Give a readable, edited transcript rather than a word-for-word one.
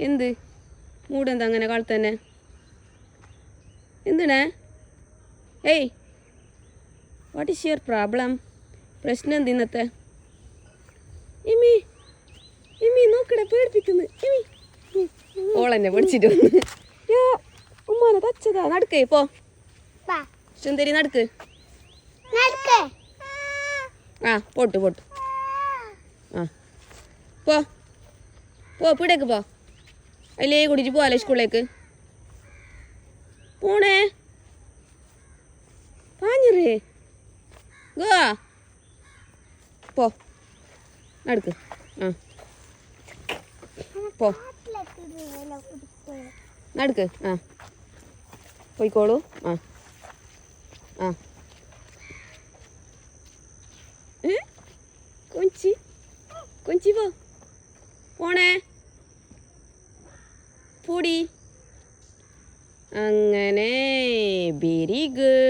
എന്ത് മൂടെന്താ അങ്ങനെ കാലത്തന്നെ എന്തിനാ ഏയ് വാട്ട് ഈസ് യുവർ പ്രോബ്ലം പ്രശ്നം എന്ത് ഇന്നത്തെ ഇമ്മി ഇമ്മി നോക്കട പേടിപ്പിക്കുന്നു ഇമ്മി ഓളെന്നെ പഠിച്ചിട്ട് വന്ന് ഉമ്മാനെ തച്ചതാ നടക്കേ പോ സുന്ദരി നടക്ക് ആ പോട്ട് പോട്ട് ആ പോ പോ പിടേക്ക് പോ അതിലേ കുടിച്ച് പോവാല്ലേ സ്കൂളിലേക്ക് പോണേ പാഞ്ഞിറേ ഗോ പോ നടക്ക് ആ പോ നടക്ക് ആ പോയിക്കോളൂ ആ ആ കൊഞ്ചി കൊഞ്ചി പോ പോണേ പൊടി അങ്ങനെ വെരി ഗുഡ്